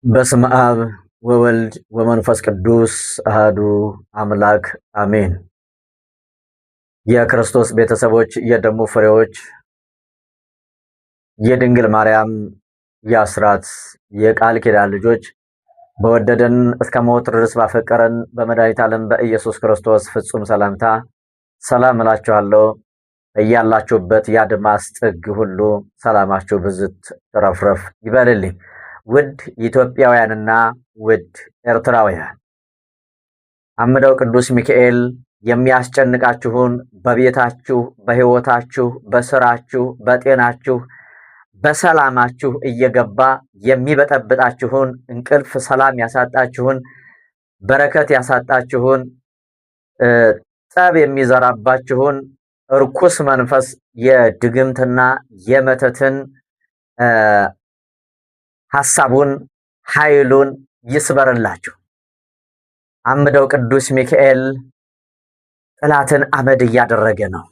በስመ አብ ወወልድ ወመንፈስ ቅዱስ አህዱ አምላክ አሜን። የክርስቶስ ቤተሰቦች፣ የደሙ ፍሬዎች፣ የድንግል ማርያም የአስራት የቃል ኪዳን ልጆች በወደደን እስከ ሞት ድረስ ባፈቀረን በመድኃኒተ ዓለም በኢየሱስ ክርስቶስ ፍጹም ሰላምታ ሰላም እላችኋለሁ። እያላችሁበት የአድማስ ጥግ ሁሉ ሰላማችሁ ብዝት ረፍረፍ ይበልልኝ። ውድ ኢትዮጵያውያንና ውድ ኤርትራውያን፣ አምደው ቅዱስ ሚካኤል የሚያስጨንቃችሁን በቤታችሁ፣ በሕይወታችሁ፣ በስራችሁ፣ በጤናችሁ፣ በሰላማችሁ እየገባ የሚበጠብጣችሁን እንቅልፍ ሰላም ያሳጣችሁን በረከት ያሳጣችሁን ጠብ የሚዘራባችሁን እርኩስ መንፈስ የድግምትና የመተትን ሐሳቡን ኃይሉን ይስበርላችሁ። አምደው ቅዱስ ሚካኤል ጥላትን አመድ እያደረገ ነው።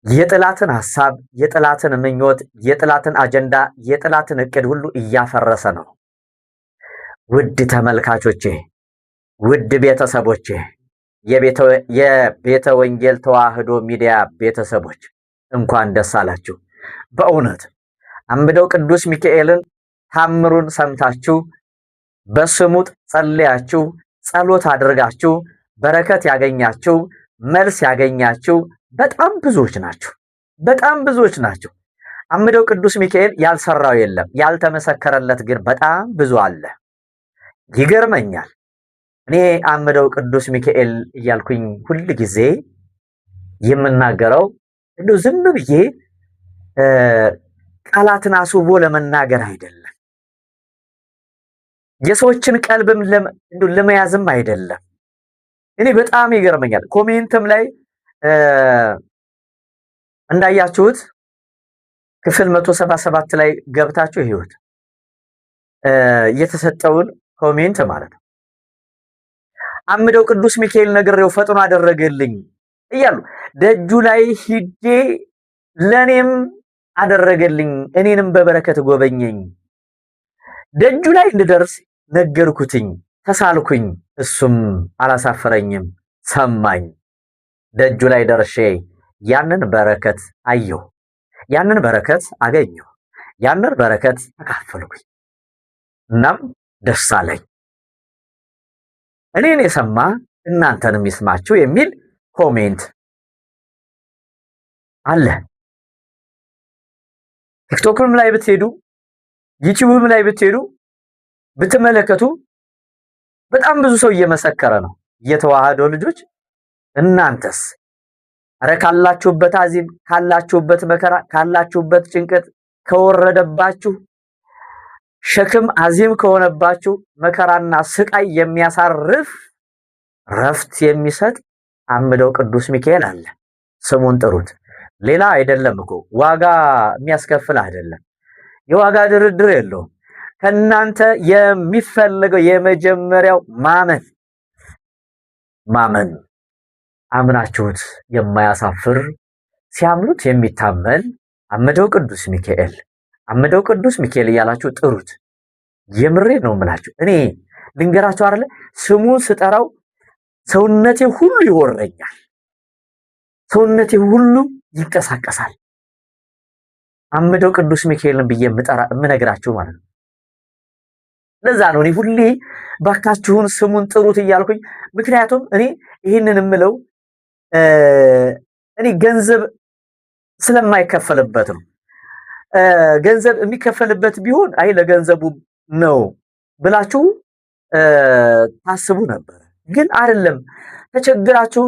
የጥላትን ሐሳብ፣ የጥላትን ምኞት፣ የጥላትን አጀንዳ፣ የጥላትን እቅድ ሁሉ እያፈረሰ ነው። ውድ ተመልካቾቼ፣ ውድ ቤተሰቦቼ፣ የቤተ ወንጌል ተዋህዶ ሚዲያ ቤተሰቦች እንኳን ደስ አላችሁ። በእውነት አምደው ቅዱስ ሚካኤልን ታምሩን ሰምታችሁ በስሙ ጸልያችሁ ጸሎት አድርጋችሁ በረከት ያገኛችሁ መልስ ያገኛችሁ በጣም ብዙዎች ናችሁ። በጣም ብዙዎች ናችሁ። አምደው ቅዱስ ሚካኤል ያልሰራው የለም፣ ያልተመሰከረለት ግን በጣም ብዙ አለ። ይገርመኛል። እኔ አምደው ቅዱስ ሚካኤል እያልኩኝ ሁል ጊዜ የምናገረው እንደው ዝም ብዬ ቃላትን አስውቦ ለመናገር አይደለም፣ የሰዎችን ቀልብም ለመያዝም አይደለም። እኔ በጣም ይገርመኛል። ኮሜንትም ላይ እንዳያችሁት ክፍል 177 ላይ ገብታችሁ ይሁት የተሰጠውን ኮሜንት ማለት ነው። አምደው ቅዱስ ሚካኤል ነግሬው ፈጥኖ አደረገልኝ እያሉ ደጁ ላይ ሂጄ ለኔም አደረገልኝ፣ እኔንም በበረከት ጎበኘኝ። ደጁ ላይ እንድደርስ ነገርኩትኝ፣ ተሳልኩኝ፣ እሱም አላሳፈረኝም፣ ሰማኝ። ደጁ ላይ ደርሼ ያንን በረከት አየሁ፣ ያንን በረከት አገኘሁ፣ ያንን በረከት ተካፈልኩኝ። እናም ደስ አለኝ። እኔን የሰማ እናንተንም ይስማችሁ የሚል ኮሜንት አለ። ቲክቶክም ላይ ብትሄዱ ዩቲዩብም ላይ ብትሄዱ ብትመለከቱ በጣም ብዙ ሰው እየመሰከረ ነው። የተዋህዶ ልጆች እናንተስ አረ ካላችሁበት አዚም፣ ካላችሁበት መከራ፣ ካላችሁበት ጭንቀት ከወረደባችሁ ሸክም አዚም ከሆነባችሁ መከራና ስቃይ የሚያሳርፍ ረፍት የሚሰጥ አምደው ቅዱስ ሚካኤል አለ። ስሙን ጥሩት። ሌላ አይደለም እኮ ዋጋ የሚያስከፍል አይደለም። የዋጋ ድርድር የለውም። ከናንተ የሚፈልገው የመጀመሪያው ማመን አምናችሁት የማያሳፍር ሲያምኑት የሚታመን አምደው ቅዱስ ሚካኤል፣ አምደው ቅዱስ ሚካኤል እያላችሁ ጥሩት። የምሬ ነው የምላችሁ። እኔ ልንገራችሁ አይደለ፣ ስሙን ስጠራው ሰውነቴ ሁሉ ይወረኛል፣ ሰውነቴ ሁሉ ይንቀሳቀሳል። አምደው ቅዱስ ሚካኤልን ብዬ የምነግራችሁ ማለት ነው። ለዛ ነው እኔ ሁሌ ባካችሁን ስሙን ጥሩት እያልኩኝ። ምክንያቱም እኔ ይህንን የምለው እኔ ገንዘብ ስለማይከፈልበት ነው። ገንዘብ የሚከፈልበት ቢሆን አይ ለገንዘቡ ነው ብላችሁ ታስቡ ነበር። ግን አይደለም። ተቸግራችሁ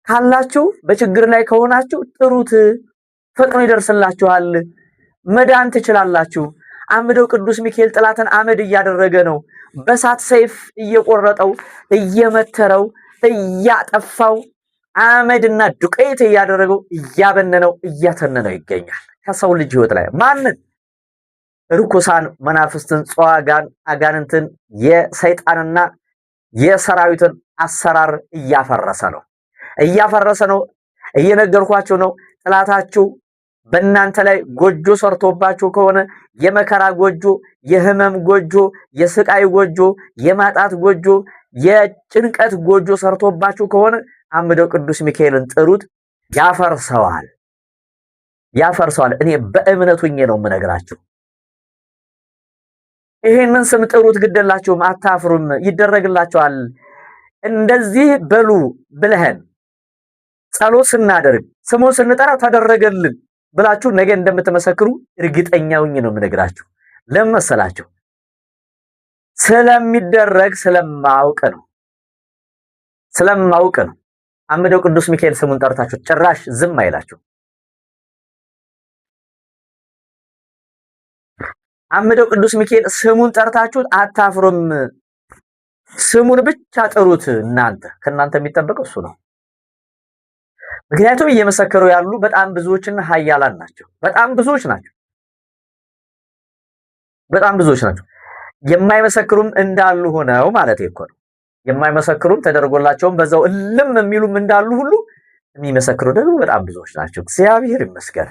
ካላችሁ፣ በችግር ላይ ከሆናችሁ ጥሩት፣ ፈጥኖ ይደርስላችኋል፣ መዳን ትችላላችሁ። አምደው ቅዱስ ሚካኤል ጥላትን አመድ እያደረገ ነው። በሳት ሰይፍ እየቆረጠው፣ እየመተረው፣ እያጠፋው፣ አመድና ዱቄት እያደረገው፣ እያበነነው፣ እያተነነው ይገኛል ከሰው ልጅ ህይወት ላይ። ማንን? ርኩሳን መናፍስትን፣ ጸዋጋን፣ አጋንንትን፣ የሰይጣንና የሰራዊትን አሰራር እያፈረሰ ነው። እየነገርኳችሁ ነው። ጥላታችሁ በእናንተ ላይ ጎጆ ሰርቶባችሁ ከሆነ የመከራ ጎጆ፣ የህመም ጎጆ፣ የስቃይ ጎጆ፣ የማጣት ጎጆ፣ የጭንቀት ጎጆ ሰርቶባችሁ ከሆነ አምደው ቅዱስ ሚካኤልን ጥሩት፣ ያፈርሰዋል። እኔ በእምነቱ ነው የምነግራችሁ። ይሄንን ስም ጥሩት፣ ግደላችሁም፣ አታፍሩም፣ ይደረግላችኋል። እንደዚህ በሉ ብለህን ጸሎት ስናደርግ ስሙን ስንጠራ ተደረገልን ብላችሁ ነገ እንደምትመሰክሩ እርግጠኛ ሆኜ ነው የምነግራችሁ። ለምን መሰላችሁ? ስለሚደረግ ስለማውቅ ነው። አምደው ቅዱስ ሚካኤል ስሙን ጠርታችሁ ጭራሽ ዝም አይላችሁ። አምደው ቅዱስ ሚካኤል ስሙን ጠርታችሁት አታፍሩም። ስሙን ብቻ ጥሩት። ከእናንተ የሚጠበቀው እሱ ነው። ምክንያቱም እየመሰከሩ ያሉ በጣም ብዙዎችና ኃያላን ናቸው። በጣም ብዙዎች ናቸው። የማይመሰክሩም እንዳሉ ሆነው ማለት እኮ ነው። የማይመሰክሩም ተደርጎላቸውም በዛው እልም የሚሉም እንዳሉ ሁሉ የሚመሰክሩ ደግሞ በጣም ብዙዎች ናቸው። እግዚአብሔር ይመስገን።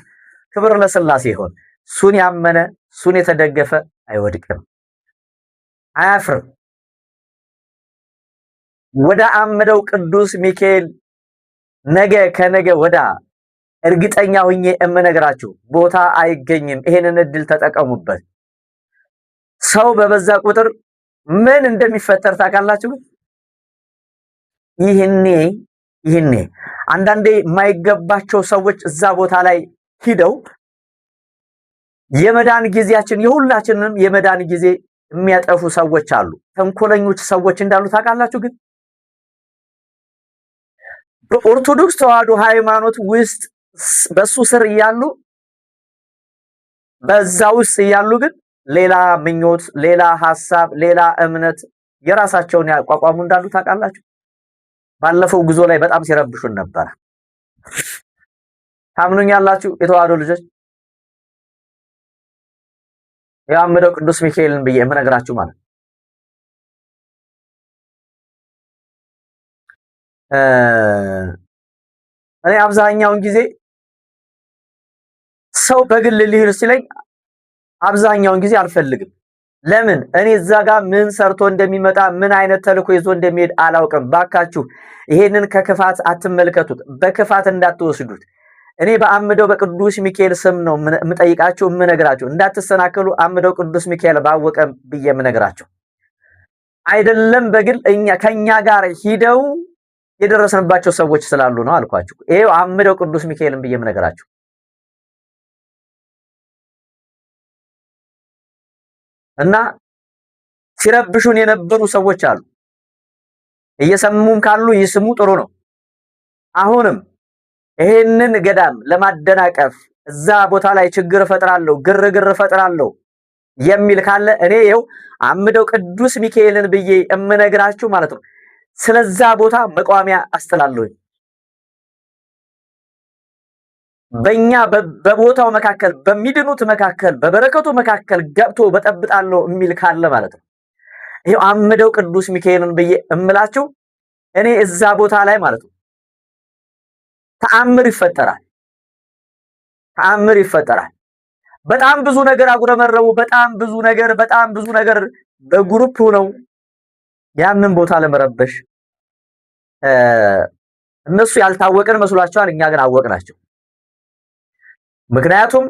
ክብር ለሥላሴ ይሁን። እሱን ያመነ እሱን የተደገፈ አይወድቅም፣ አያፍርም። ወደ አምደው ቅዱስ ሚካኤል ነገ ከነገ ወዳ እርግጠኛ ሆኜ እምነግራችሁ ቦታ አይገኝም። ይሄንን እድል ተጠቀሙበት። ሰው በበዛ ቁጥር ምን እንደሚፈጠር ታውቃላችሁ? ይህኔ አንዳንዴ የማይገባቸው ሰዎች እዛ ቦታ ላይ ሂደው የመዳን ጊዜያችን የሁላችንንም የመዳን ጊዜ የሚያጠፉ ሰዎች አሉ። ተንኮለኞች ሰዎች እንዳሉ ታውቃላችሁ? ግን በኦርቶዶክስ ተዋህዶ ሃይማኖት ውስጥ በሱ ስር እያሉ በዛ ውስጥ እያሉ ግን ሌላ ምኞት፣ ሌላ ሐሳብ፣ ሌላ እምነት የራሳቸውን ያቋቋሙ እንዳሉ ታውቃላችሁ? ባለፈው ጉዞ ላይ በጣም ሲረብሹን ነበር። ታምኑኛላችሁ? የተዋህዶ ልጆች የአምደው ቅዱስ ሚካኤልን ብዬ የምነግራችሁ ማለት እኔ አብዛኛውን ጊዜ ሰው በግል ሊሄድ ሲለኝ አብዛኛውን ጊዜ አልፈልግም። ለምን? እኔ እዛ ጋር ምን ሰርቶ እንደሚመጣ ምን አይነት ተልኮ ይዞ እንደሚሄድ አላውቅም። ባካችሁ ይሄንን ከክፋት አትመልከቱት፣ በክፋት እንዳትወስዱት። እኔ በአምደው በቅዱስ ሚካኤል ስም ነው የምጠይቃችሁ የምነግራችሁ። እንዳትሰናከሉ አምደው ቅዱስ ሚካኤል ባወቀ ብዬ የምነግራችሁ አይደለም። በግል ከኛ ጋር ሂደው የደረሰንባቸው ሰዎች ስላሉ ነው አልኳችሁ። ይሄው አምደው ቅዱስ ሚካኤልን ብዬ የምነግራችሁ እና ሲረብሹን የነበሩ ሰዎች አሉ። እየሰሙም ካሉ ይስሙ፣ ጥሩ ነው። አሁንም ይሄንን ገዳም ለማደናቀፍ እዛ ቦታ ላይ ችግር እፈጥራለሁ፣ ግርግር እፈጥራለሁ የሚል ካለ እኔ ይኸው አምደው ቅዱስ ሚካኤልን ብዬ የምነግራችሁ ማለት ነው። ስለዛ ቦታ መቋሚያ አስተላለሁኝ። በእኛ በቦታው መካከል በሚድኑት መካከል በበረከቱ መካከል ገብቶ በጠብጣለሁ የሚል ካለ ማለት ነው። ይሄው አምደው ቅዱስ ሚካኤልን ብዬ እምላችሁ እኔ እዛ ቦታ ላይ ማለት ነው ተአምር ይፈጠራል። በጣም ብዙ ነገር አጉረመረቡ። በጣም ብዙ ነገር በግሩፕ ነው ያንን ቦታ ለመረበሽ። እነሱ ያልታወቀን መስሏቸዋል፣ እኛ ግን አወቅናቸው። ምክንያቱም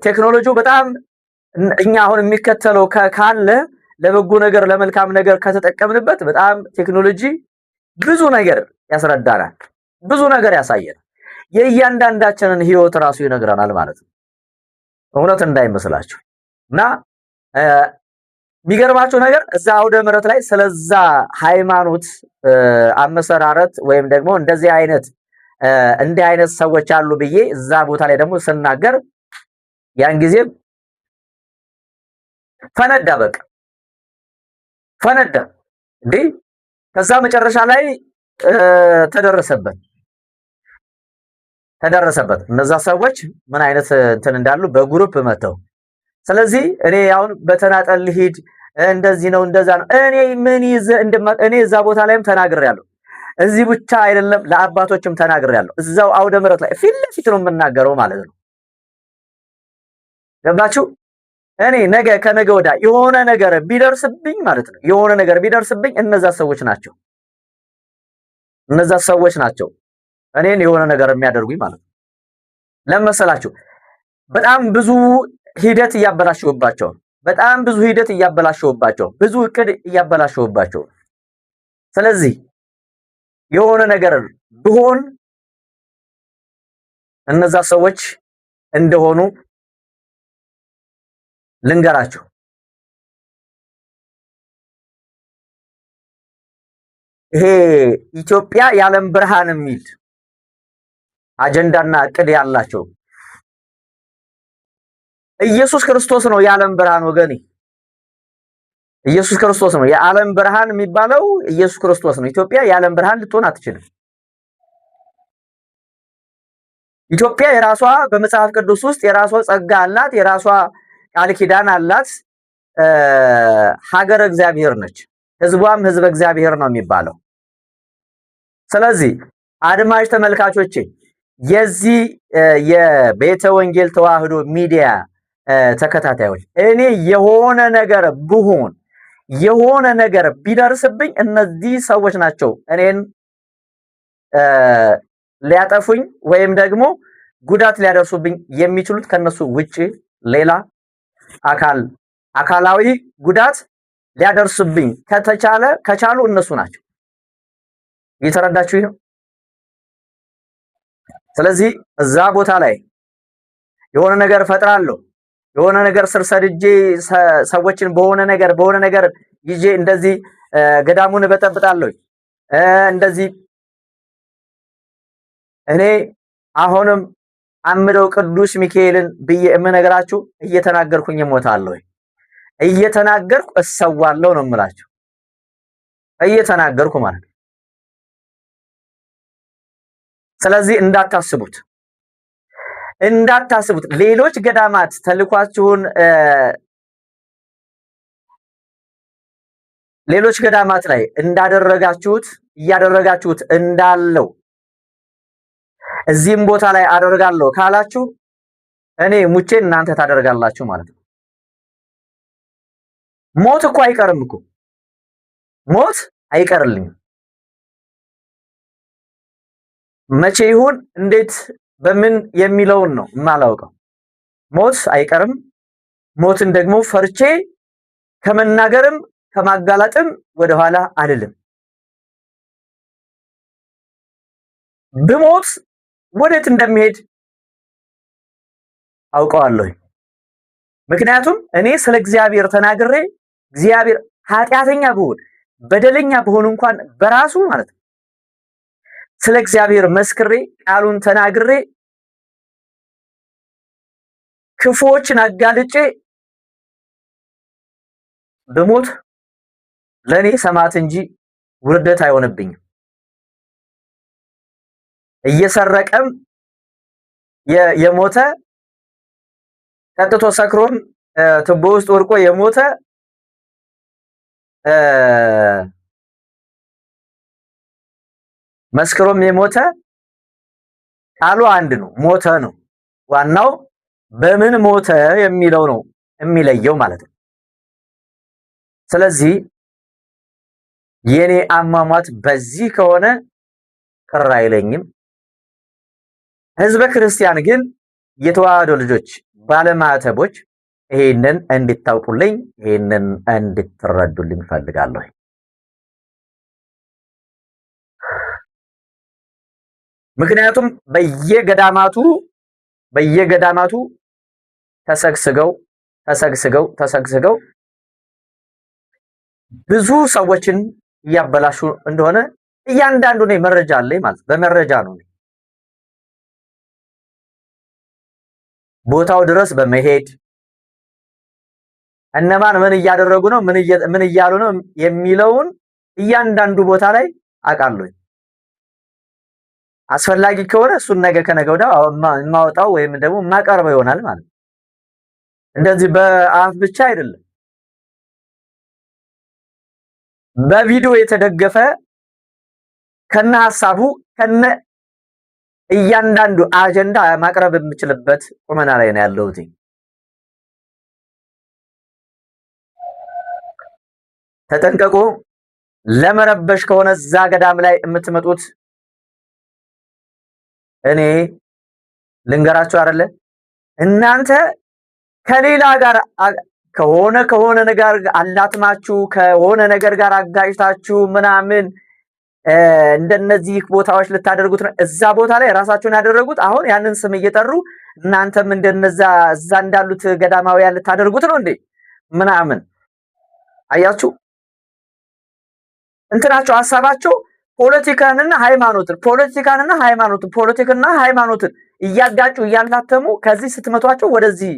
ቴክኖሎጂው በጣም እኛ አሁን የሚከተለው ካለ ለበጎ ነገር ለመልካም ነገር ከተጠቀምንበት በጣም ቴክኖሎጂ ብዙ ነገር ያስረዳናል፣ ብዙ ነገር ያሳየናል። የእያንዳንዳችንን ህይወት ራሱ ይነግረናል ማለት ነው። እውነት እንዳይመስላችሁ እና የሚገርማችሁ ነገር እዛ አውደ ምሕረት ላይ ስለዛ ሃይማኖት አመሰራረት ወይም ደግሞ እንዲህ አይነት ሰዎች አሉ ብዬ እዛ ቦታ ላይ ደግሞ ስናገር ያን ጊዜ ፈነዳ እንዴ። ከዛ መጨረሻ ላይ ተደረሰበት። እነዛ ሰዎች ምን አይነት እንትን እንዳሉ በግሩፕ መተው። ስለዚህ እኔ አሁን በተናጠል ልሂድ እንደዚህ ነው እንደዛ ነው እኔ እዛ ቦታ ላይም ተናግሬያለሁ። እዚህ ብቻ አይደለም ለአባቶችም ተናግሬያለሁ። እዛው አውደ ምሕረት ላይ ፊት ለፊት ነው የምናገረው ማለት ነው። ገባችሁ? እኔ ነገ ከነገ ወዲያ የሆነ ነገር ቢደርስብኝ ማለት ነው የሆነ ነገር ቢደርስብኝ እነዛ ሰዎች ናቸው እኔን የሆነ ነገር የሚያደርጉኝ ማለት ነው። ለመሰላችሁ በጣም ብዙ ሂደት እያበላሸሁባቸው፣ ብዙ እቅድ እያበላሸሁባቸው። ስለዚህ የሆነ ነገር ብሆን እነዛ ሰዎች እንደሆኑ ልንገራችሁ። ይሄ ኢትዮጵያ የዓለም ብርሃን የሚል አጀንዳና እቅድ ያላቸው ኢየሱስ ክርስቶስ ነው የዓለም ብርሃን ወገኔ። ኢየሱስ ክርስቶስ ነው የዓለም ብርሃን የሚባለው። ኢየሱስ ክርስቶስ ነው። ኢትዮጵያ የዓለም ብርሃን ልትሆን አትችልም። ኢትዮጵያ የራሷ በመጽሐፍ ቅዱስ ውስጥ የራሷ ጸጋ አላት፣ የራሷ ቃል ኪዳን አላት። ሀገረ እግዚአብሔር ነች። ህዝቧም ህዝበ እግዚአብሔር ነው የሚባለው። ስለዚህ አድማጭ ተመልካቾቼ የዚህ የቤተ ወንጌል ተዋህዶ ሚዲያ ተከታታዮች እኔ የሆነ ነገር ብሆን የሆነ ነገር ቢደርስብኝ እነዚህ ሰዎች ናቸው እኔን ሊያጠፉኝ ወይም ደግሞ ጉዳት ሊያደርሱብኝ የሚችሉት። ከነሱ ውጪ ሌላ አካላዊ ጉዳት ሊያደርሱብኝ ከቻሉ እነሱ ናቸው። እየተረዳችሁ ነው? ስለዚህ እዛ ቦታ ላይ የሆነ ነገር ፈጥራለሁ፣ የሆነ ነገር ስር ሰድጄ ሰዎችን በሆነ ነገር ይዤ እንደዚህ ገዳሙን በጠብጣለሁ እንደዚህ እኔ አሁንም አምደው ቅዱስ ሚካኤልን ብዬ የምነግራችሁ እየተናገርኩኝ እሞታለሁ፣ እየተናገርኩ እሰዋለሁ ነው የምላችሁ። እየተናገርኩ ማለት ነው። ስለዚህ እንዳታስቡት ሌሎች ገዳማት ተልኳችሁን ሌሎች ገዳማት ላይ እያደረጋችሁት እንዳለው እዚህም ቦታ ላይ አደርጋለሁ ካላችሁ እኔ ሙቼ እናንተ ታደርጋላችሁ ማለት ነው። ሞት እኮ አይቀርም እኮ ሞት አይቀርልኝም። መቼ ይሁን እንዴት በምን የሚለውን ነው የማላውቀው። ሞት አይቀርም። ሞትን ደግሞ ፈርቼ ከመናገርም ከማጋለጥም ወደኋላ አልልም። ብሞት ወዴት እንደሚሄድ አውቀዋለሁ። ምክንያቱም እኔ ስለ እግዚአብሔር ተናግሬ እግዚአብሔር ኃጢአተኛ ብሆን በደለኛ ብሆን እንኳን በራሱ ማለት ነው ስለ እግዚአብሔር መስክሬ ቃሉን ተናግሬ ክፉዎችን አጋልጬ ብሞት ለኔ ሰማዕት እንጂ ውርደት አይሆንብኝም። እየሰረቀም የሞተ ጠጥቶ ሰክሮም ቱቦ ውስጥ ወድቆ የሞተ መስክሮም የሞተ ቃሉ አንድ ነው፣ ሞተ ነው። ዋናው በምን ሞተ የሚለው ነው የሚለየው ማለት ነው። ስለዚህ የኔ አሟሟት በዚህ ከሆነ ቅር አይለኝም። ህዝበ ክርስቲያን ግን የተዋህዶ ልጆች ባለማዕተቦች ይሄንን እንድታውቁልኝ ይሄንን እንድትረዱልኝ ፈልጋለሁ። ምክንያቱም በየገዳማቱ ተሰግስገው ብዙ ሰዎችን እያበላሹ እንደሆነ እያንዳንዱ ነው መረጃ አለኝ ማለት በመረጃ ነው። ቦታው ድረስ በመሄድ እነማን ምን እያደረጉ ነው ምን እያሉ ነው የሚለውን እያንዳንዱ ቦታ ላይ አውቃለሁ። አስፈላጊ ከሆነ እሱን ነገ ከነገ ወዲያ የማወጣው ወይም ደግሞ የማቀርበው ይሆናል ማለት ነው። እንደዚህ በአፍ ብቻ አይደለም፣ በቪዲዮ የተደገፈ ከነ ሐሳቡ ከነ እያንዳንዱ አጀንዳ ማቅረብ የምችልበት ቁመና ላይ ነው ያለሁት። ተጠንቀቁ። ለመረበሽ ከሆነ እዛ ገዳም ላይ የምትመጡት እኔ ልንገራችሁ አይደለ እናንተ ከሌላ ጋር ከሆነ ነገር አላትማችሁ ከሆነ ነገር ጋር አጋጭታችሁ ምናምን እንደነዚህ ቦታዎች ልታደርጉት ነው። እዛ ቦታ ላይ ራሳችሁን ያደረጉት አሁን ያንን ስም እየጠሩ እናንተም እንደነዛ እዛ እንዳሉት ገዳማውያን ልታደርጉት ነው እንዴ ምናምን። አያችሁ እንትናቸው ሀሳባቸው ፖለቲካንና ሃይማኖትን እያጋጩ እያላተሙ ከዚህ ስትመቷቸው ወደዚህ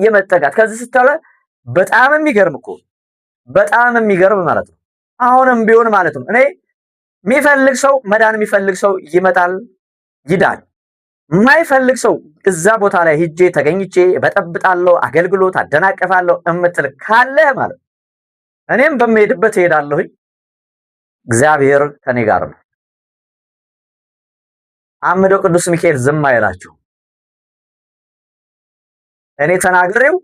የመጠጋት ከዚህ ስትለ በጣም የሚገርም እኮ በጣም የሚገርም ማለት ነው። አሁንም ቢሆን ማለት ነው እኔ የሚፈልግ ሰው መዳን የሚፈልግ ሰው ይመጣል ይዳል። የማይፈልግ ሰው እዛ ቦታ ላይ ሂጄ ተገኝቼ በጠብጣለሁ፣ አገልግሎት አደናቀፋለሁ እምትል ካለ ማለት እኔም በመሄድበት እሄዳለሁ። እግዚአብሔር ከኔ ጋር ነው። አምደው ቅዱስ ሚካኤል ዝም አይላችሁ። እኔ ተናግሬው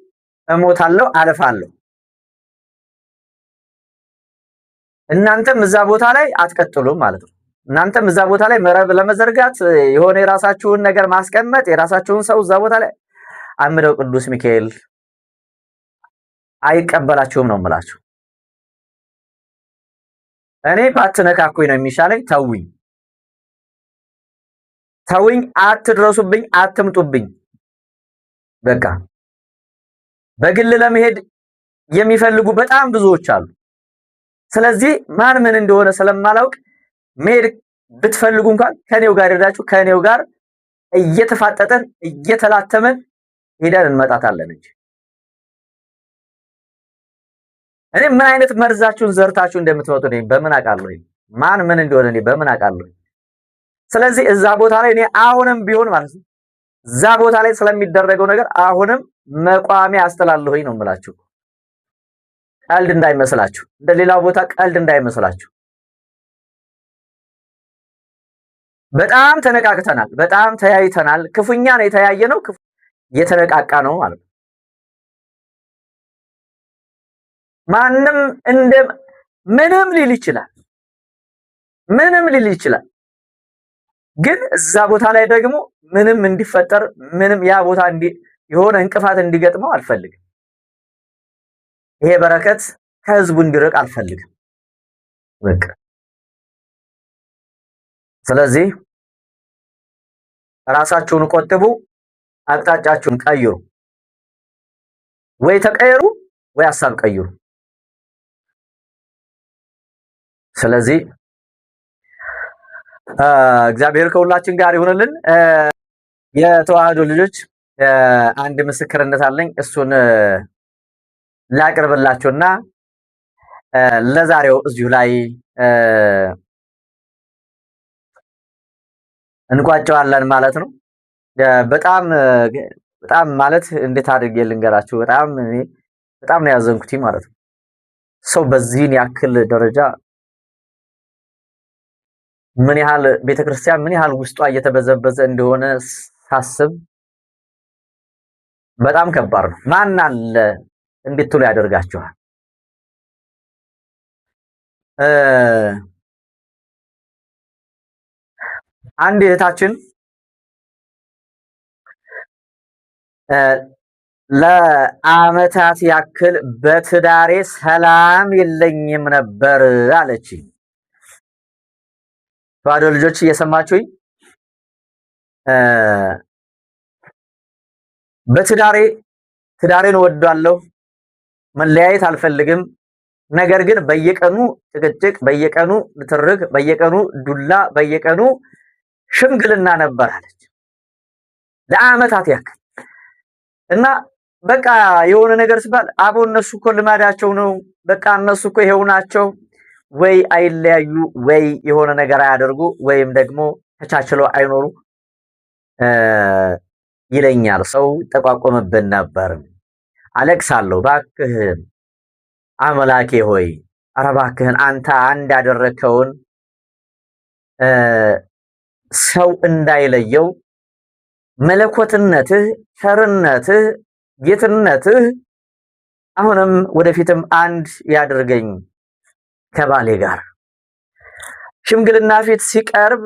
እሞታለሁ፣ አለፋለሁ። እናንተም እዛ ቦታ ላይ አትቀጥሉም ማለት ነው። እናንተም እዛ ቦታ ላይ መረብ ለመዘርጋት የሆነ የራሳችሁን ነገር ማስቀመጥ የራሳችሁን ሰው እዛ ቦታ ላይ አምደው ቅዱስ ሚካኤል አይቀበላችሁም ነው የምላችሁ። እኔ ባትነካኩኝ ነው የሚሻለኝ። ተውኝ፣ አትድረሱብኝ፣ አትምጡብኝ። በቃ በግል ለመሄድ የሚፈልጉ በጣም ብዙዎች አሉ። ስለዚህ ማን ምን እንደሆነ ስለማላውቅ መሄድ ብትፈልጉ እንኳን ከኔው ጋር ሄዳችሁ ከኔው ጋር እየተፋጠጠን እየተላተመን ሄደን እንመጣታለን እንጂ እኔ ምን አይነት መርዛችሁን ዘርታችሁ እንደምትመጡ ነኝ በምን አውቃለሁ? ማን ምን እንደሆነ እኔ በምን አውቃለሁ? ስለዚህ እዛ ቦታ ላይ እኔ አሁንም ቢሆን ማለት ነው እዛ ቦታ ላይ ስለሚደረገው ነገር አሁንም መቋሚያ አስተላለሁኝ ነው የምላችሁ። ቀልድ እንዳይመስላችሁ፣ እንደሌላው ቦታ ቀልድ እንዳይመስላችሁ። በጣም ተነቃቅተናል፣ በጣም ተያይተናል። ክፉኛ ነው የተያየነው፣ የተነቃቃ ነው ማለት ነው። ማንም እንደ ምንም ሊል ይችላል፣ ግን እዛ ቦታ ላይ ደግሞ ምንም እንዲፈጠር ምንም ያ ቦታ የሆነ እንቅፋት እንዲገጥመው አልፈልግም። ይሄ በረከት ከህዝቡ እንዲርቅ አልፈልግም። በቃ ስለዚህ ራሳችሁን ቆጥቡ፣ አቅጣጫችሁን ቀይሩ። ወይ ተቀየሩ ወይ ሐሳብ ቀይሩ። ስለዚህ እግዚአብሔር ከሁላችን ጋር ይሁንልን። የተዋህዶ ልጆች አንድ ምስክርነት አለኝ። እሱን ላቅርብላችሁና ለዛሬው እዚሁ ላይ እንቋጨዋለን ማለት ነው። በጣም ማለት እንዴት አድርጌ ልንገራችሁ? በጣም ነው ያዘንኩት ማለት ነው። ሰው በዚህን ያክል ደረጃ ምን ያህል ቤተክርስቲያን ምን ያህል ውስጧ እየተበዘበዘ እንደሆነ ሳስብ በጣም ከባድ ነው። ማን አለ እንድትሉ ያደርጋችኋል። አንድ እህታችን ለአመታት ያክል በትዳሬ ሰላም የለኝም ነበር አለችኝ። ባዶ ልጆች እየሰማችሁኝ? ትዳሬን እወዳለሁ፣ መለያየት አልፈልግም። ነገር ግን በየቀኑ ጭቅጭቅ፣ በየቀኑ ንትርክ፣ በየቀኑ ዱላ፣ በየቀኑ ሽምግልና ነበር አለች ለአመታት ያክል እና በቃ የሆነ ነገር ሲባል አቦ እነሱ እኮ ልማዳቸው ነው፣ በቃ እነሱ እኮ ይሄው ናቸው፣ ወይ አይለያዩ ወይ የሆነ ነገር አያደርጉ ወይም ደግሞ ተቻችለው አይኖሩ ይለኛል። ሰው ተቋቆመብን ነበር። አለቅሳለሁ። ባክህን አምላኬ ሆይ ኧረ ባክህን አንተ አንድ ያደረከውን ሰው እንዳይለየው መለኮትነትህ፣ ቸርነትህ፣ ጌትነትህ አሁንም ወደፊትም አንድ ያድርገኝ ከባሌ ጋር። ሽምግልና ፊት ሲቀርብ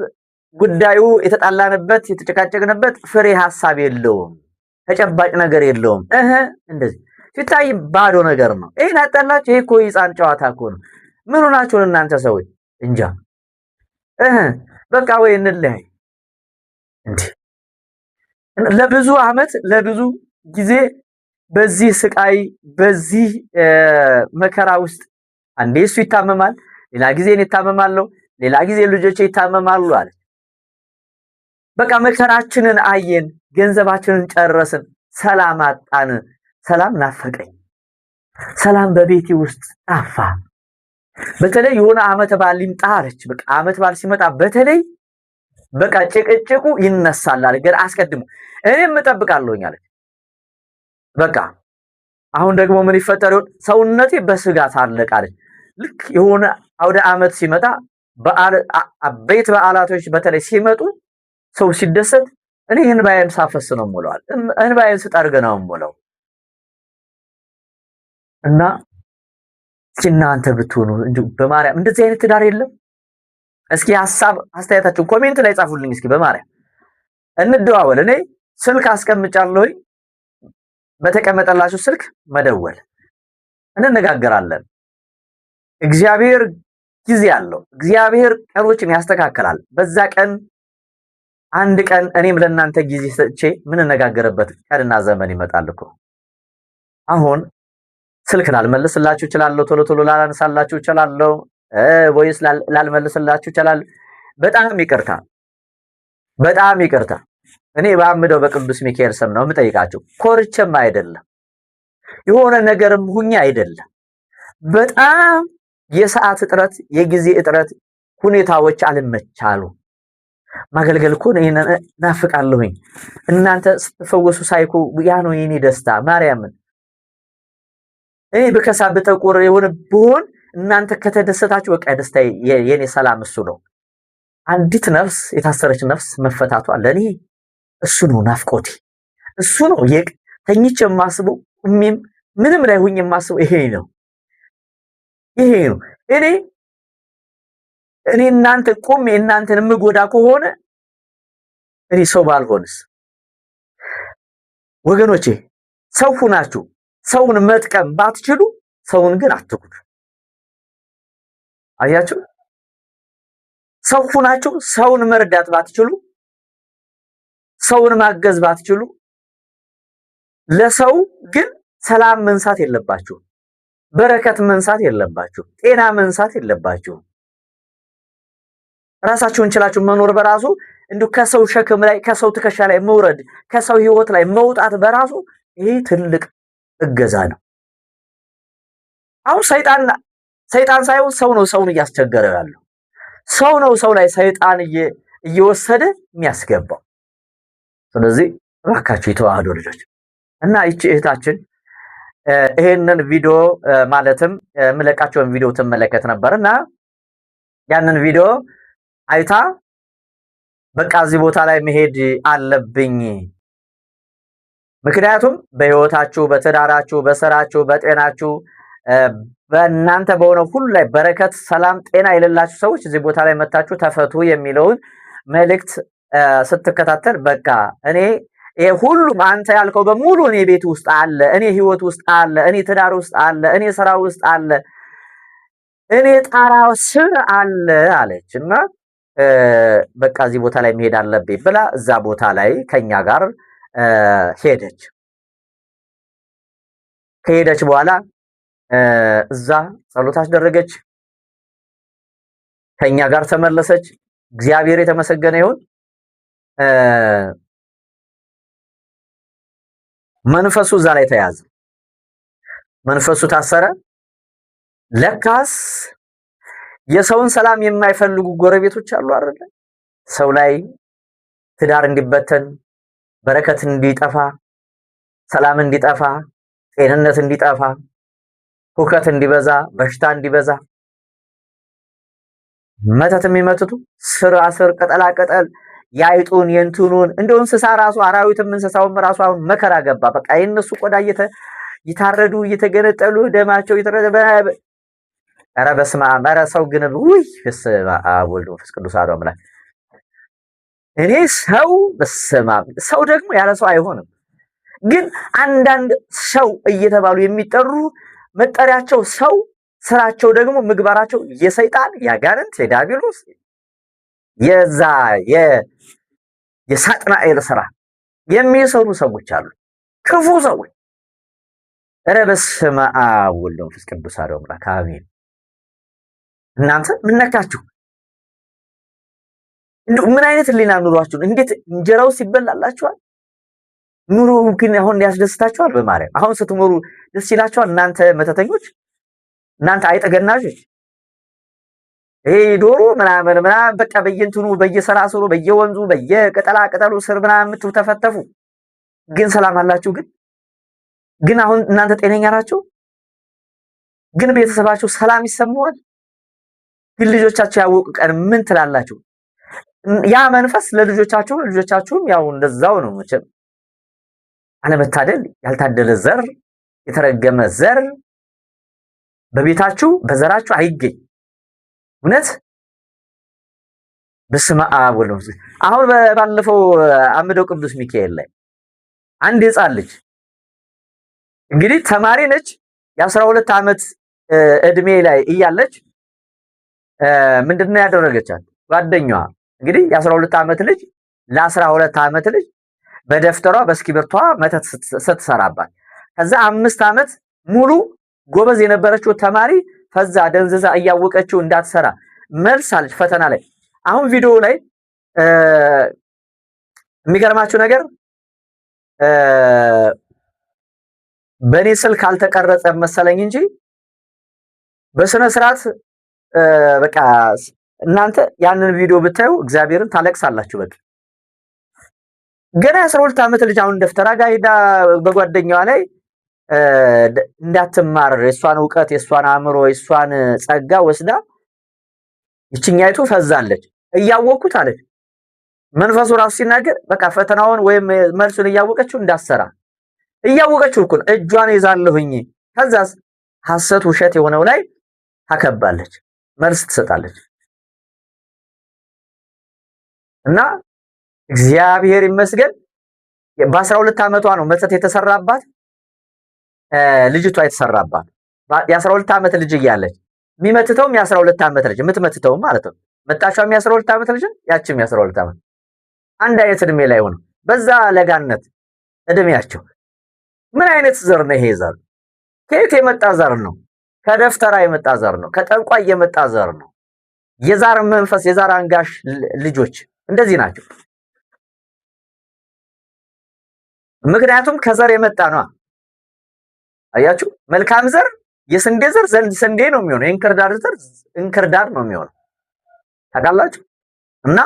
ጉዳዩ የተጣላንበት የተጨቃጨቅንበት ፍሬ ሐሳብ የለውም፣ ተጨባጭ ነገር የለውም። እንደዚህ ሲታይ ባዶ ነገር ነው። ይሄን አጣላችሁ። ይሄ እኮ ሕፃን ጨዋታ እኮ ነው። ምን ሆናችሁ እናንተ ሰዎች? እንጃ በቃ ወይ እንለያይ እንዴ! ለብዙ ዓመት ለብዙ ጊዜ በዚህ ስቃይ በዚህ መከራ ውስጥ አንዴ እሱ ይታመማል፣ ሌላ ጊዜ እኔ እታመማለሁ፣ ሌላ ጊዜ ልጆቼ ይታመማሉ አለ። በቃ መከራችንን አየን፣ ገንዘባችንን ጨረስን፣ ሰላም አጣን። ሰላም ናፈቀኝ። ሰላም በቤቴ ውስጥ ጠፋ። በተለይ የሆነ ዓመት በዓል ሊምጣ አለች። በቃ ዓመት በዓል ሲመጣ በተለይ በቃ ጭቅጭቁ ይነሳል አለ። ግን አስቀድሞ እኔም እጠብቃለሁኝ አለች። በቃ አሁን ደግሞ ምን ይፈጠር ይሆን? ሰውነቴ በስጋት አለቀ አለች። ልክ የሆነ አውደ ዓመት ሲመጣ አበይት በዓላቶች በተለይ ሲመጡ ሰው ሲደሰት እኔ እንባዬን ሳፈስ ነው የምውለው፣ እንባዬን ስጠርግ ነው የምውለው። እና እስኪ እናንተ ብትሆኑ እንዲሁ በማርያም እንደዚህ አይነት ትዳር የለም? እስኪ ሐሳብ አስተያየታችሁን ኮሜንት ላይ ጻፉልኝ። እስኪ በማርያም እንደዋወል። እኔ ስልክ አስቀምጫለሁኝ። በተቀመጠላችሁ ስልክ መደወል እንነጋገራለን። እግዚአብሔር ጊዜ አለው። እግዚአብሔር ቀኖችን ያስተካክላል። በዛ ቀን አንድ ቀን እኔም ለእናንተ ጊዜ ሰጥቼ ምንነጋገርበት ቀንና ዘመን ይመጣል እኮ። አሁን ስልክ ላልመልስላችሁ እችላለሁ፣ ቶሎ ቶሎ ላላነሳላችሁ እችላለሁ፣ ቮይስ ላልመልስላችሁ እችላለሁ። በጣም ይቅርታ፣ በጣም ይቅርታ። እኔ ባምደው በቅዱስ ሚካኤል ስም ነው የምጠይቃችሁ። ኮርቼም አይደለም የሆነ ነገርም ሁኛ አይደለም። በጣም የሰዓት እጥረት፣ የጊዜ እጥረት፣ ሁኔታዎች አልመቻሉ። ማገልገል እኮ እኔ ናፍቃለሁኝ። እናንተ ስትፈወሱ ሳይኮ ያ ነው የኔ ደስታ። ማርያምን እኔ በከሳ በጠቆር የሆነ ብሆን እናንተ ከተደሰታችሁ በቃ ደስታ የኔ ሰላም እሱ ነው። አንዲት ነፍስ የታሰረች ነፍስ መፈታቷ ለኔ እሱ ነው ናፍቆቴ። እሱ ነው ተኝቼ የማስበው ምንም ላይ ሁኝ የማስበው ይሄ ነው። እኔ እናንተ ቆሜ እናንተን የምጎዳ ከሆነ እኔ ሰው ባልሆንስ? ወገኖቼ ሰው ሁናችሁ ሰውን መጥቀም ባትችሉ ሰውን ግን አትጉዱ። አያችሁ? ሰው ሁናችሁ ሰውን መርዳት ባትችሉ፣ ሰውን ማገዝ ባትችሉ፣ ለሰው ግን ሰላም መንሳት የለባችሁ፣ በረከት መንሳት የለባችሁ፣ ጤና መንሳት የለባችሁ። ራሳችሁን ችላችሁ መኖር በራሱ እንዲሁ ከሰው ሸክም ላይ ከሰው ትከሻ ላይ መውረድ ከሰው ህይወት ላይ መውጣት በራሱ ይሄ ትልቅ እገዛ ነው። አሁን ሰይጣን ሳይሆን ሰው ነው ሰውን እያስቸገረ ያለው። ሰው ነው ሰው ላይ ሰይጣን እየወሰደ የሚያስገባው። ስለዚህ እባካችሁ የተዋህዶ ልጆች እና ይቺ እህታችን ይሄንን ቪዲዮ ማለትም የምለቃቸውን ቪዲዮ ትመለከት ነበርና ያንን ቪዲዮ አይታ በቃ እዚህ ቦታ ላይ መሄድ አለብኝ፣ ምክንያቱም በህይወታችሁ፣ በትዳራችሁ፣ በስራችሁ፣ በጤናችሁ በእናንተ በሆነው ሁሉ ላይ በረከት፣ ሰላም፣ ጤና የሌላችሁ ሰዎች እዚህ ቦታ ላይ መታችሁ ተፈቱ የሚለውን መልእክት ስትከታተል በቃ እኔ ይሄ ሁሉም አንተ ያልከው በሙሉ እኔ ቤት ውስጥ አለ፣ እኔ ህይወት ውስጥ አለ፣ እኔ ትዳር ውስጥ አለ፣ እኔ ስራ ውስጥ አለ፣ እኔ ጣራ ስር አለ አለችና በቃ እዚህ ቦታ ላይ መሄድ አለብኝ ብላ እዛ ቦታ ላይ ከኛ ጋር ሄደች። ከሄደች በኋላ እዛ ጸሎት አስደረገች፣ ከኛ ጋር ተመለሰች። እግዚአብሔር የተመሰገነ ይሁን። መንፈሱ እዛ ላይ ተያዘ። መንፈሱ ታሰረ። ለካስ የሰውን ሰላም የማይፈልጉ ጎረቤቶች አሉ አይደል? ሰው ላይ ትዳር እንዲበተን፣ በረከት እንዲጠፋ፣ ሰላም እንዲጠፋ፣ ጤንነት እንዲጠፋ፣ ሁከት እንዲበዛ፣ በሽታ እንዲበዛ መተት የሚመትቱ ስር ቅጠላ ቅጠል ያይጡን የንቱኑን እንደው እንስሳ ራሱ አራዊትም እንስሳውም ራሱ አሁን መከራ ገባ። በቃ የነሱ ቆዳ ይታረዱ እየተገነጠሉ ደማቸው ይተረበ። ኧረ በስመ አብ! ኧረ ሰው ግን ውይ! በስመ አብ ወልድ መንፈስ ቅዱስ አሐዱ አምላክ። እኔ ሰው በስመ አብ! ሰው ደግሞ ያለ ሰው አይሆንም። ግን አንዳንድ ሰው እየተባሉ የሚጠሩ መጠሪያቸው ሰው፣ ስራቸው ደግሞ ምግባራቸው የሰይጣን ያጋንንት የዲያብሎስ የዛ የሳጥናኤል ስራ የሚሰሩ ሰዎች አሉ፣ ክፉ ሰዎች። ኧረ በስመ አብ ወወልድ ወመንፈስ ቅዱስ አሐዱ አምላክ አሜን። እናንተ ምን ነካችሁ? ምን አይነት ህሊና ኑሯችሁ? እንዴት እንጀራው ሲበላላችኋል? ኑሮ ግን አሁን ያስደስታችኋል? በማርያም አሁን ስትኖሩ ደስ ይላችኋል? እናንተ መተተኞች፣ እናንተ አይጠገናጆች፣ ይሄ ዶሮ ምናምን በቃ በየእንትኑ በየሰራስሩ በየወንዙ በየቅጠላ ቅጠሉ ስር ምናምን የምትተፈተፉ ግን ሰላም አላችሁ? ግን አሁን እናንተ ጤነኛ ናችሁ? ግን ቤተሰባችሁ ሰላም ይሰማዋል? ግን ልጆቻችሁ ያወቁ ቀን ምን ትላላችሁ? ያ መንፈስ ለልጆቻችሁ ልጆቻችሁም ያው እንደዛው ነው። መቼም አለመታደል ያልታደለ ዘር የተረገመ ዘር በቤታችሁ በዘራችሁ አይገኝ። እውነት በስመ አብ ወወልድ ወመንፈስ ቅዱስ። አሁን ባለፈው አምደው ቅዱስ ሚካኤል ላይ አንድ ሕፃን ልጅ እንግዲህ ተማሪ ነች፣ የ12 ዓመት እድሜ ላይ እያለች ምንድነው ያደረገቻት? ጓደኛዋ እንግዲህ የ12 ዓመት ልጅ ለ12 ዓመት ልጅ በደፍተሯ በእስክሪብቷ መተት ስትሰራባት ከዛ 5 ዓመት ሙሉ ጎበዝ የነበረችው ተማሪ ፈዛ ደንዝዛ እያወቀችው እንዳትሰራ መልስ አለች ፈተና ላይ። አሁን ቪዲዮ ላይ የሚገርማችሁ ነገር በኔ ስልክ አልተቀረጸ መሰለኝ እንጂ በስነ ስርዓት በቃ እናንተ ያንን ቪዲዮ ብታዩ እግዚአብሔርን ታለቅሳላችሁ። በቃ ገና 12 ዓመት ልጅ አሁን ደፍተራ ጋር ሄዳ በጓደኛዋ ላይ እንዳትማር የሷን ዕውቀት የሷን አእምሮ የሷን ጸጋ ወስዳ ይችኛይቱ ፈዛለች። እያወቅኩት አለች። መንፈሱ ራሱ ሲናገር በቃ ፈተናውን ወይም መልሱን እያወቀችው እንዳትሰራ እያወቀችው እኮ እጇን ይዛለሁኝ። ከዛስ ሐሰት ውሸት የሆነው ላይ ታከባለች፣ መልስ ትሰጣለች። እና እግዚአብሔር ይመስገን በ12 ዓመቷ ነው መተት የተሰራባት ልጅቷ የተሰራባት። የ12 ዓመት ልጅ እያለች የሚመትተውም የ12 ዓመት ልጅ የምትመትተውም ማለት ነው። መታሻም የ12 ዓመት ልጅ ያችም የ12 ዓመት አንድ አይነት እድሜ ላይ ሆነው በዛ ለጋነት እድሜያቸው። ምን አይነት ዘር ነው ይሄ ዘር? ከየት የመጣ ዘር ነው? ከደፍተራ የመጣ ዘር ነው። ከጠንቋይ የመጣ ዘር ነው። የዛር መንፈስ የዛር አንጋሽ ልጆች እንደዚህ ናቸው። ምክንያቱም ከዘር የመጣ ነው። አያችሁ፣ መልካም ዘር የስንዴ ዘር ስንዴ ነው የሚሆነው፣ የእንክርዳድ ዘር እንክርዳድ ነው የሚሆነው። ታውቃላችሁ። እና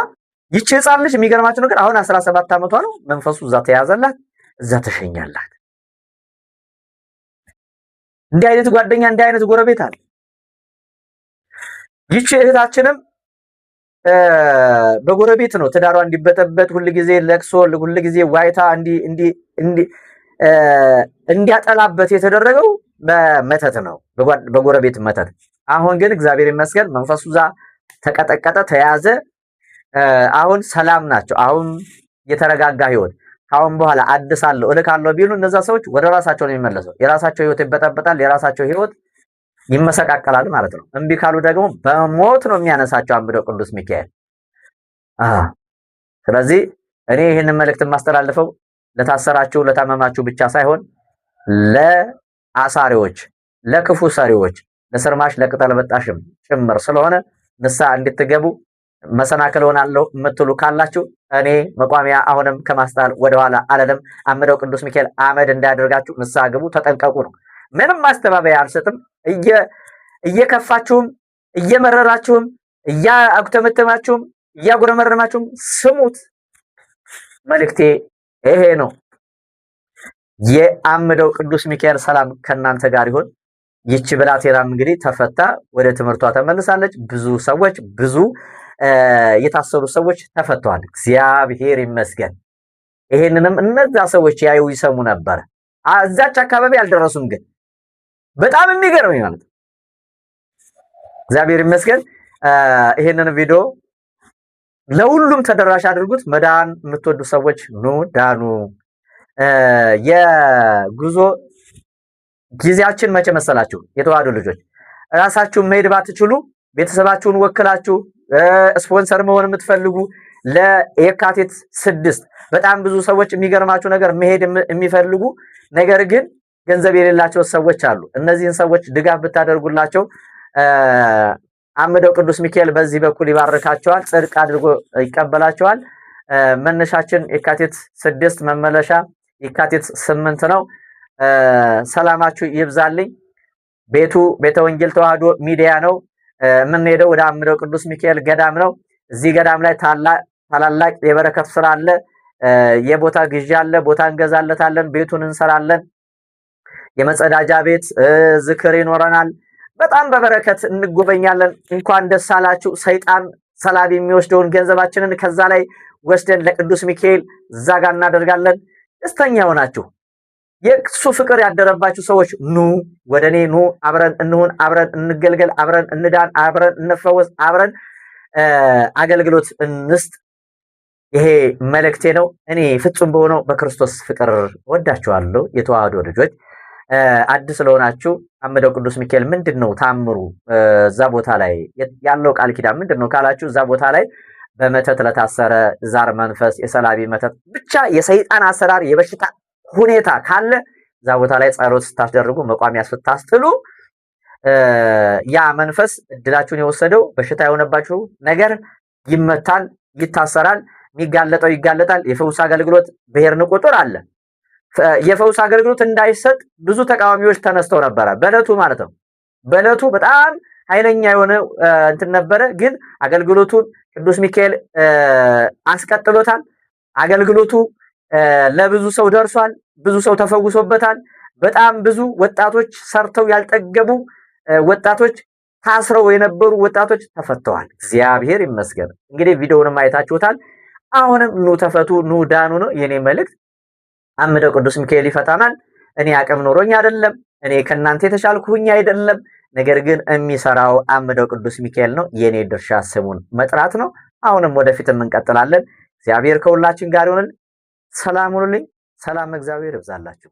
ይቺ ሕፃን ልጅ የሚገርማችሁ ነገር አሁን 17 ዓመቷ ነው። መንፈሱ እዛ ተያዘላት፣ እዛ ተሸኛላት። እንዲህ አይነት ጓደኛ እንዲህ አይነት ጎረቤት አለ። ይቺ እህታችንም በጎረቤት ነው ትዳሯ እንዲበጠበጥ ሁልጊዜ ለቅሶ ሁልጊዜ ዋይታ እንዲያጠላበት የተደረገው በመተት ነው፣ በጎረቤት መተት። አሁን ግን እግዚአብሔር ይመስገን መንፈሱ እዛ ተቀጠቀጠ፣ ተያዘ። አሁን ሰላም ናቸው። አሁን የተረጋጋ ህይወት ካሁን በኋላ አድሳለሁ እልካለሁ ቢሉ እነዛ ሰዎች ወደ ራሳቸው ነው የሚመለሰው። የራሳቸው ህይወት ይበጠበጣል፣ የራሳቸው ህይወት ይመሰቃቀላል ማለት ነው። እምቢ ካሉ ደግሞ በሞት ነው የሚያነሳቸው አምደው ቅዱስ ሚካኤል። ስለዚህ እኔ ይህንን መልእክት የማስተላልፈው ለታሰራችሁ ለታመማችሁ ብቻ ሳይሆን ለአሳሪዎች፣ ለክፉ ሰሪዎች፣ ለስርማሽ ለቅጠል በጣሽም ጭምር ስለሆነ ንስሐ እንድትገቡ መሰናክል ሆናለሁ የምትሉ ካላችሁ እኔ መቋሚያ አሁንም ከማስጣል ወደኋላ አለለም። አምደው ቅዱስ ሚካኤል አመድ እንዳያደርጋችሁ ንስሐ ግቡ፣ ተጠንቀቁ ነው። ምንም ማስተባበያ አልሰጥም። እየከፋችሁም እየመረራችሁም እያጉተመተማችሁም እያጉረመረማችሁም ስሙት። መልእክቴ ይሄ ነው። የአምደው ቅዱስ ሚካኤል ሰላም ከእናንተ ጋር ይሁን። ይቺ ብላቴናም እንግዲህ ተፈታ ወደ ትምህርቷ ተመልሳለች። ብዙ ሰዎች ብዙ የታሰሩ ሰዎች ተፈተዋል። እግዚአብሔር ይመስገን። ይሄንንም እነዛ ሰዎች ያዩ ይሰሙ ነበር። እዛች አካባቢ አልደረሱም። ግን በጣም የሚገርመኝ ማለት ነው እግዚአብሔር ይመስገን ይሄንን ቪዲዮ ለሁሉም ተደራሽ አድርጉት። መዳን የምትወዱ ሰዎች ኑ ዳኑ። የጉዞ ጊዜያችን መቼ መሰላችሁ? የተዋህዶ ልጆች ራሳችሁን መሄድ ባትችሉ ቤተሰባችሁን ወክላችሁ ስፖንሰር መሆን የምትፈልጉ ለየካቲት 6 በጣም ብዙ ሰዎች የሚገርማችሁ ነገር መሄድ የሚፈልጉ ነገር ግን ገንዘብ የሌላቸው ሰዎች አሉ። እነዚህን ሰዎች ድጋፍ ብታደርጉላቸው አምደው ቅዱስ ሚካኤል በዚህ በኩል ይባርካቸዋል፣ ጽድቅ አድርጎ ይቀበላቸዋል። መነሻችን የካቲት 6 መመለሻ የካቲት 8 ነው። ሰላማችሁ ይብዛልኝ። ቤቱ ቤተ ወንጌል ተዋህዶ ሚዲያ ነው። የምንሄደው ወደ አምደው ቅዱስ ሚካኤል ገዳም ነው። እዚህ ገዳም ላይ ታላላቅ የበረከት ስራ አለ። የቦታ ግዢ አለ። ቦታ እንገዛለታለን፣ ቤቱን እንሰራለን። የመጸዳጃ ቤት ዝክር ይኖረናል። በጣም በበረከት እንጎበኛለን። እንኳን ደስ አላችሁ። ሰይጣን ሰላቢ የሚወስደውን ገንዘባችንን ከዛ ላይ ወስደን ለቅዱስ ሚካኤል እዛ ጋር እናደርጋለን። ደስተኛ ሆናችሁ የእሱ ፍቅር ያደረባችሁ ሰዎች ኑ፣ ወደ እኔ ኑ። አብረን እንሁን፣ አብረን እንገልገል፣ አብረን እንዳን፣ አብረን እንፈወስ፣ አብረን አገልግሎት እንስጥ። ይሄ መልእክቴ ነው። እኔ ፍጹም በሆነው በክርስቶስ ፍቅር ወዳችኋለሁ። የተዋህዶ ልጆች አዲስ ስለሆናችሁ አምደው ቅዱስ ሚካኤል ምንድነው ታምሩ? እዛ ቦታ ላይ ያለው ቃል ኪዳን ምንድነው ካላችሁ እዛ ቦታ ላይ በመተት ለታሰረ ዛር መንፈስ፣ የሰላቢ መተት ብቻ የሰይጣን አሰራር የበሽታ ሁኔታ ካለ እዛ ቦታ ላይ ጸሎት ስታስደርጉ መቋሚያ ስታስጥሉ ያ መንፈስ እድላችሁን የወሰደው በሽታ የሆነባችሁ ነገር ይመታል፣ ይታሰራል። የሚጋለጠው ይጋለጣል። የፈውስ አገልግሎት ብሔርን ቁጥር አለ። የፈውስ አገልግሎት እንዳይሰጥ ብዙ ተቃዋሚዎች ተነስተው ነበረ በእለቱ ማለት ነው። በእለቱ በጣም ኃይለኛ የሆነ እንትን ነበረ። ግን አገልግሎቱን ቅዱስ ሚካኤል አስቀጥሎታል። አገልግሎቱ ለብዙ ሰው ደርሷል። ብዙ ሰው ተፈውሶበታል። በጣም ብዙ ወጣቶች ሰርተው ያልጠገቡ ወጣቶች፣ ታስረው የነበሩ ወጣቶች ተፈተዋል። እግዚአብሔር ይመስገን። እንግዲህ ቪዲዮውንም አይታችሁታል። አሁንም ኑ ተፈቱ፣ ኑ ዳኑ ነው የኔ መልእክት። አምደው ቅዱስ ሚካኤል ይፈታናል። እኔ አቅም ኖሮኝ አይደለም፣ እኔ ከናንተ የተሻልኩኝ አይደለም። ነገር ግን የሚሰራው አምደው ቅዱስ ሚካኤል ነው። የኔ ድርሻ ስሙን መጥራት ነው። አሁንም ወደፊትም እንቀጥላለን። እግዚአብሔር ከሁላችን ጋር ይሁን። ሰላም ሁኑልኝ። ሰላም እግዚአብሔር ይብዛላችሁ።